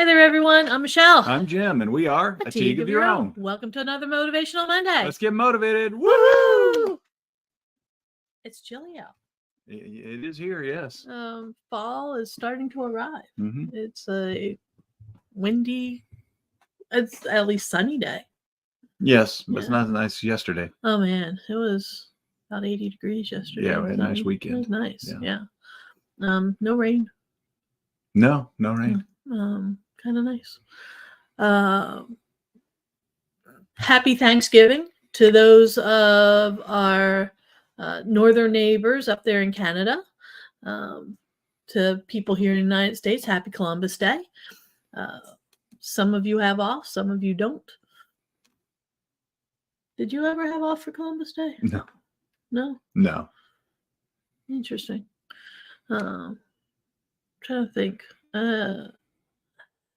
Hey there, everyone. I'm Michelle. I'm Jim, and we are A Tea of Your Own. Welcome to another Motivational Monday. Let's get motivated. Woohoo! It's chilly out. It is here, yes. Fall is starting to arrive. Mm-hmm. It's a windy, it's at least sunny day. Yes, but it's not as nice yesterday. Oh, man. It was about 80 degrees yesterday. Yeah, we had a nice weekend. It was nice, yeah. No rain. No rain. Kind of nice. Happy Thanksgiving to those of our northern neighbors up there in Canada. To people here in the United States, happy Columbus Day. Some of you have off, some of you don't. Did you ever have off for Columbus Day? No. No? No. Interesting. Trying to think.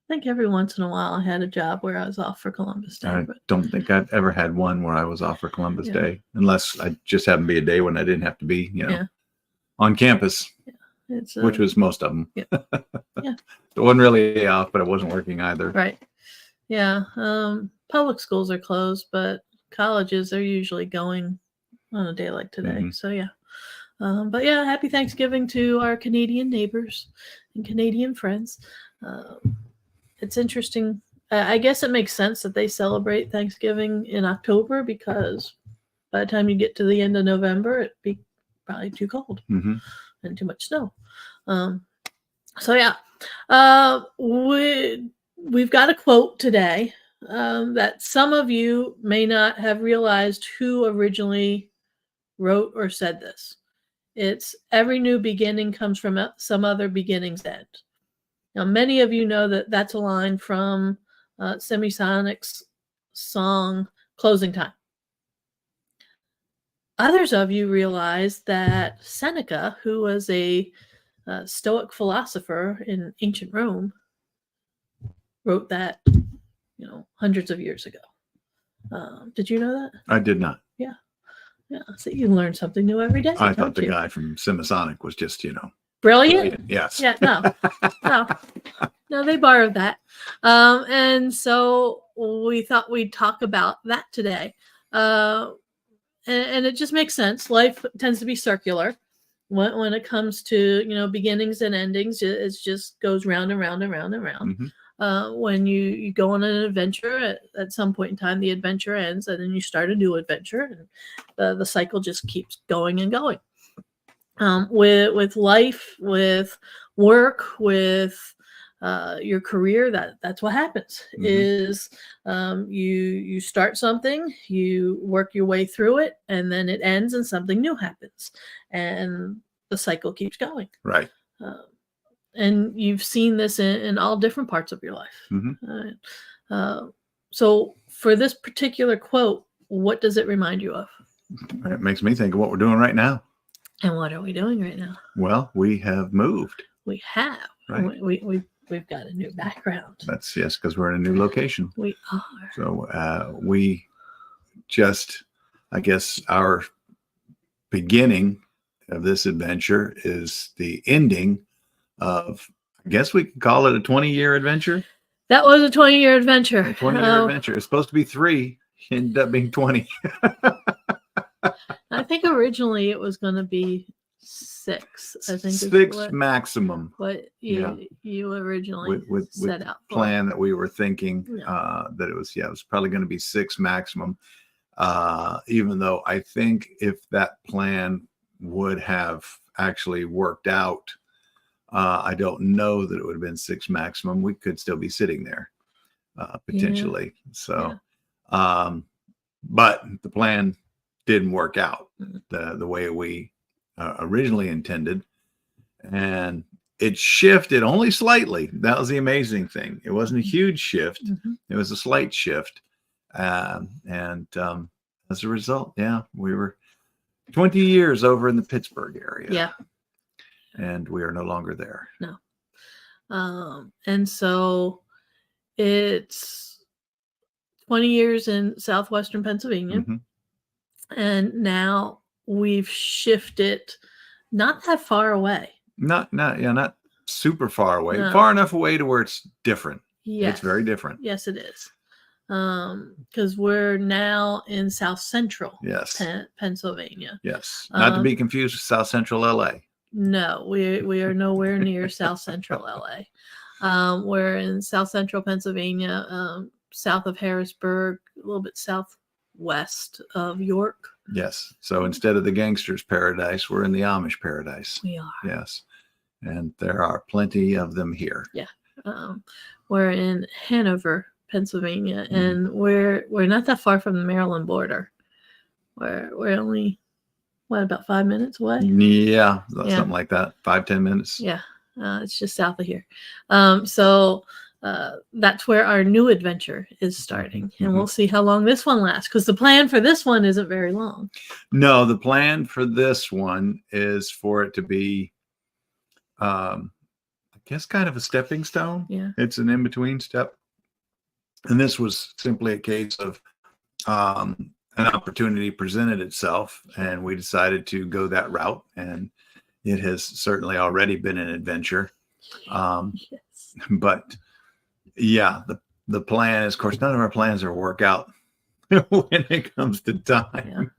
I think every once in a while I had a job where I was off for Columbus Day. I don't think I've ever had one where I was off for Columbus Day, unless I just happened to be a day when I didn't have to be, on campus, which was most of them. Yeah. It wasn't really off, but it wasn't working either. Right. Yeah. Public schools are closed, but colleges are usually going on a day like today. Mm-hmm. So, yeah. But yeah, happy Thanksgiving to our Canadian neighbors and Canadian friends. It's interesting. I guess it makes sense that they celebrate Thanksgiving in October because by the time you get to the end of November, it'd be probably too cold and too much snow. So yeah, we've got a quote today that some of you may not have realized who originally wrote or said this. It's every new beginning comes from some other beginning's end. Now, many of you know that that's a line from Semisonic's song, Closing Time. Others of you realize that Seneca, who was a stoic philosopher in ancient Rome, wrote that, hundreds of years ago. Did you know that? I did not. Yeah. Yeah. So you learn something new every day. I thought the guy from Semisonic was just, brilliant. Yes. Yeah. No, they borrowed that. And so we thought we'd talk about that today. And it just makes sense. Life tends to be circular when it comes to, beginnings and endings. It just goes round and round and round and round. Mm-hmm. When you go on an adventure, at some point in time, the adventure ends and then you start a new adventure, and the cycle just keeps going and going. With life, with work, with your career, that's what happens. Mm-hmm. Is you start something, you work your way through it, and then it ends and something new happens, and the cycle keeps going. Right. And you've seen this in all different parts of your life. Mm-hmm. So for this particular quote, what does it remind you of? It makes me think of what we're doing right now. And what are we doing right now? Well, we have moved. We have. Right. We've got a new background. That's yes, because we're in a new location. We are. So we just, I guess, our beginning of this adventure is the ending of, I guess we could call it a 20-year adventure. That was a 20-year adventure. A 20-year adventure. It's supposed to be 3. It ended up being 20. I think originally it was going to be 6. I think 6 maximum. What you originally set out for. Plan that we were thinking that it was probably going to be 6 maximum. Even though I think if that plan would have actually worked out, I don't know that it would have been 6 maximum. We could still be sitting there potentially. Yeah. So, but the plan didn't work out the way we originally intended, and it shifted only slightly. That was the amazing thing. It wasn't a huge shift. Mm-hmm. It was a slight shift. And as a result, we were 20 years over in the Pittsburgh area. Yeah. And we are no longer there. No. And so it's 20 years in southwestern Pennsylvania. Mm-hmm. And now we've shifted not that far away. Not super far away. No. Far enough away to where it's different. Yes. It's very different. Yes, it is. Because we're now in South Central Yes. Pennsylvania. Yes. Not to be confused with South Central LA. No, we are nowhere near South Central LA. We're in South Central Pennsylvania, south of Harrisburg, a little bit southwest of York. Yes. So instead of the gangster's paradise, we're in the Amish paradise. We are. Yes. And there are plenty of them here. Yeah. We're in Hanover, Pennsylvania, Mhm. and we're not that far from the Maryland border. We're only about 5 minutes away? Yeah, Yeah. something like that. 5-10 minutes. Yeah. It's just south of here. So that's where our new adventure is starting. And we'll see how long this one lasts, because the plan for this one isn't very long. No, the plan for this one is for it to be, I guess, kind of a stepping stone. Yeah. It's an in-between step. And this was simply a case of an opportunity presented itself, and we decided to go that route. And it has certainly already been an adventure. Yes. But yeah, the plan is, of course, none of our plans are work out when it comes to time.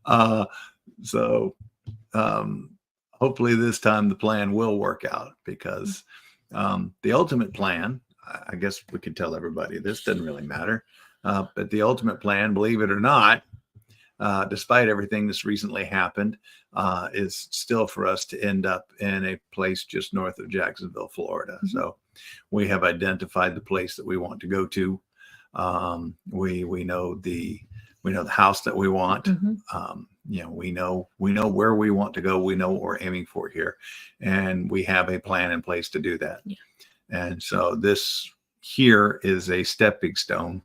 Yeah. So hopefully this time the plan will work out, because the ultimate plan, I guess we could tell everybody this, doesn't really matter. But the ultimate plan, believe it or not, despite everything that's recently happened, is still for us to end up in a place just north of Jacksonville, Florida. Mm-hmm. So we have identified the place that we want to go to. We know the house that we want. Mm-hmm. We know where we want to go. We know what we're aiming for here, and we have a plan in place to do that. Yeah. And so this here is a stepping stone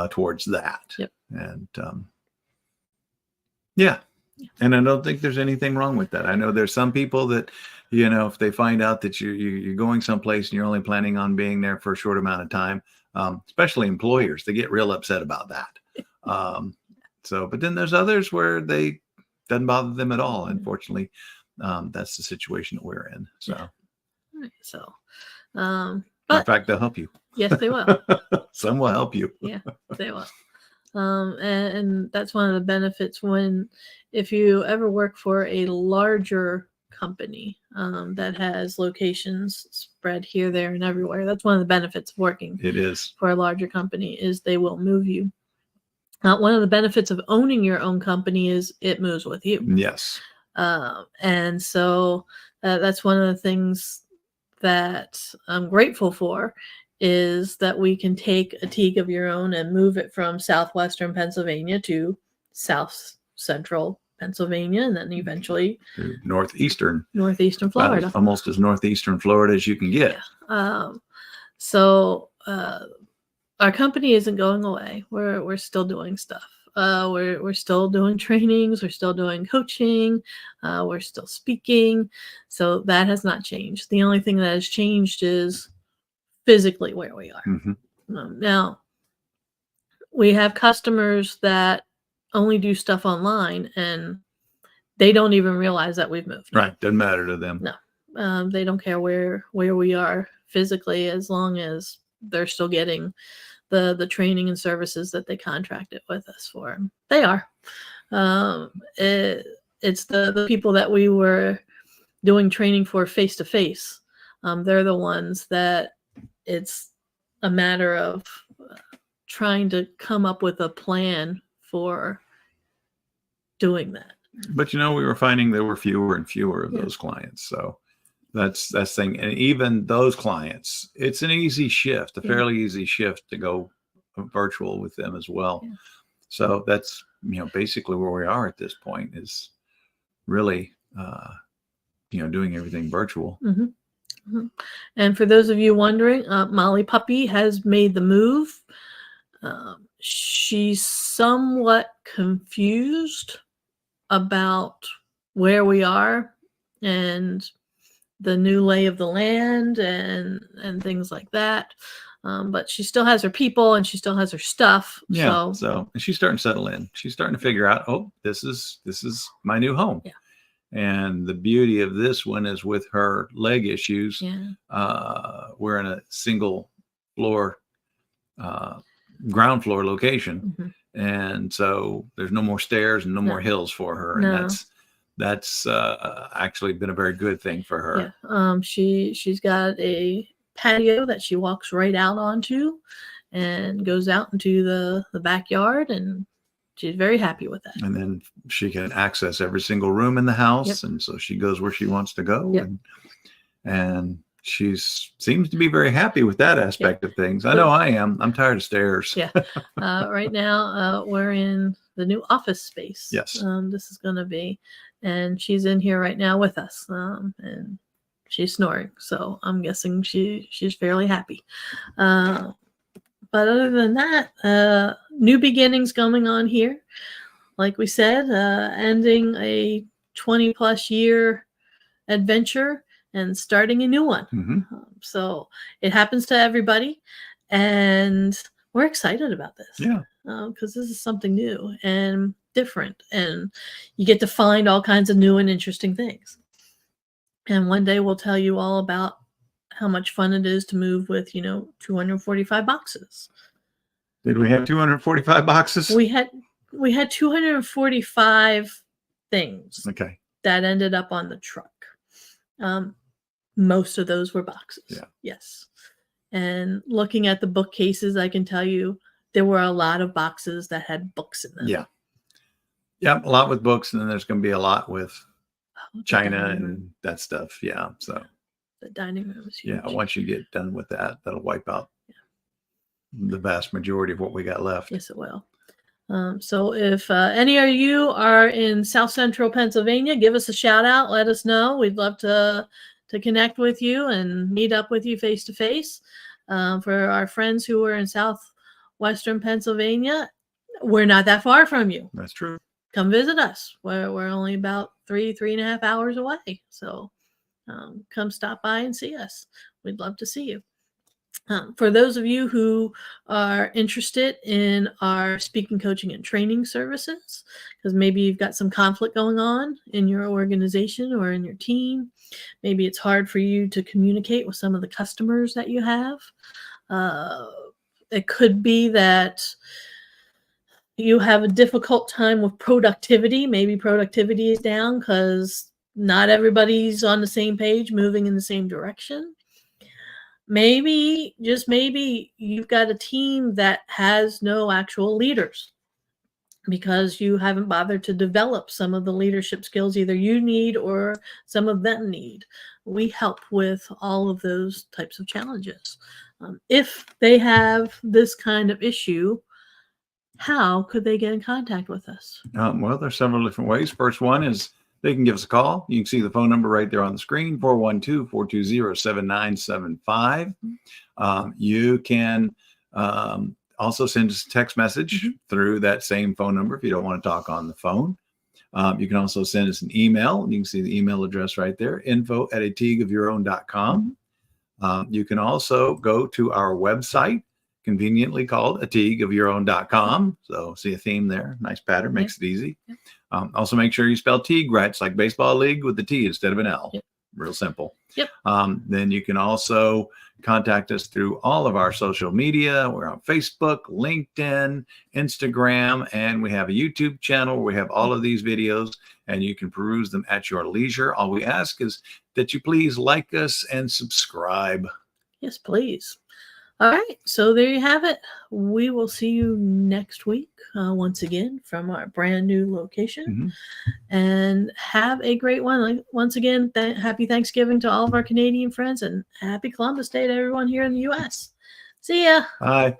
towards that. Yep. And yeah. And I don't think there's anything wrong with that. I know there's some people that, if they find out that you're going someplace and you're only planning on being there for a short amount of time, especially employers, they get real upset about that. But then there's others where they doesn't bother them at all. Unfortunately, that's the situation that we're in. So, but in fact, they'll help you. Yes, they will. Some will help you. Yeah, they will. And that's one of the benefits if you ever work for a larger company that has locations spread here, there, and everywhere. That's one of the benefits of working. It is. For a larger company is they will move you. One of the benefits of owning your own company is it moves with you. Yes. And so that's one of the things that I'm grateful for, is that we can take a teak of your own and move it from southwestern Pennsylvania to south central Pennsylvania, and then eventually to northeastern Florida. Almost as northeastern Florida as you can get. Yeah. So our company isn't going away. We're still doing stuff. We're still doing trainings. We're still doing coaching. We're still speaking. So that has not changed. The only thing that has changed is physically where we are. Mm-hmm. Now, we have customers that only do stuff online, and they don't even realize that we've moved. Right. Doesn't matter to them. No. They don't care where we are physically, as long as they're still getting the training and services that they contracted with us for. They are. It's the people that we were doing training for face-to-face. They're the ones that it's a matter of trying to come up with a plan for doing that. But we were finding there were fewer and fewer of those clients. So that's the thing. And even those clients, it's an easy shift, a fairly easy shift to go virtual with them as well. Yeah. So that's, basically where we are at this point, is really, doing everything virtual. Mm-hmm. Mm-hmm. And for those of you wondering, Molly Puppy has made the move. She's somewhat confused about where we are and the new lay of the land and things like that. But she still has her people and she still has her stuff. Yeah. So she's starting to settle in. She's starting to figure out, this is my new home. Yeah. And the beauty of this one is, with her leg issues, we're in a single floor, ground floor location. Mm-hmm. And so there's no more stairs and no more hills for her. And No. that's actually been a very good thing for her. Yeah. She's got a patio that she walks right out onto and goes out into the backyard, and she's very happy with that. And then she can access every single room in the house. Yep. And so she goes where she wants to go. Yep. And she seems to be very happy with that aspect of things. I know I am. I'm tired of stairs. Yeah. Right now, we're in the new office space. Yes. This is going to be, and she's in here right now with us, and she's snoring. So I'm guessing she's fairly happy. But other than that, new beginnings going on here. Like we said, ending a 20+ year adventure and starting a new one. Mm-hmm. So it happens to everybody, and we're excited about this. Yeah. Because this is something new and different, and you get to find all kinds of new and interesting things. And one day we'll tell you all about how much fun it is to move with, 245 boxes. Did we have 245 boxes? We had 245 things. Okay. That ended up on the truck. Most of those were boxes. Yeah. Yes. And looking at the bookcases, I can tell you there were a lot of boxes that had books in them. Yeah. Yeah, a lot with books, and then there's going to be a lot with China and that stuff. Yeah. So the dining room is huge. Yeah. Once you get done with that, that'll wipe out the vast majority of what we got left. Yes, it will. So if any of you are in South Central Pennsylvania, give us a shout out. Let us know. We'd love to connect with you and meet up with you face to face. For our friends who are in Southwestern Pennsylvania, we're not that far from you. That's true. Come visit us. We're only about 3.5 hours away. So come stop by and see us. We'd love to see you. For those of you who are interested in our speaking, coaching, and training services, because maybe you've got some conflict going on in your organization or in your team, maybe it's hard for you to communicate with some of the customers that you have. It could be that you have a difficult time with productivity. Maybe productivity is down because not everybody's on the same page, moving in the same direction. Maybe, just maybe, you've got a team that has no actual leaders because you haven't bothered to develop some of the leadership skills either you need or some of them need. We help with all of those types of challenges. If they have this kind of issue, how could they get in contact with us? Well, there's several different ways. First one is they can give us a call. You can see the phone number right there on the screen, 412-420-7975. You can also send us a text message through that same phone number if you don't want to talk on the phone. You can also send us an email. You can see the email address right there, info@atiqueofyourown.com. You can also go to our website, conveniently called atiqueofyourown.com. So see a theme there. Nice pattern, makes it easy. Also make sure you spell Teague right. It's like baseball league with the T instead of an L. Real simple. Then you can also contact us through all of our social media. We're on Facebook, LinkedIn, Instagram, and we have a YouTube channel where we have all of these videos, and you can peruse them at your leisure. All we ask is that you please like us and subscribe. Yes, please. All right, so there you have it. We will see you next week once again from our brand new location. And have a great one. Once again, happy Thanksgiving to all of our Canadian friends, and happy Columbus Day to everyone here in the U.S. See ya. Bye.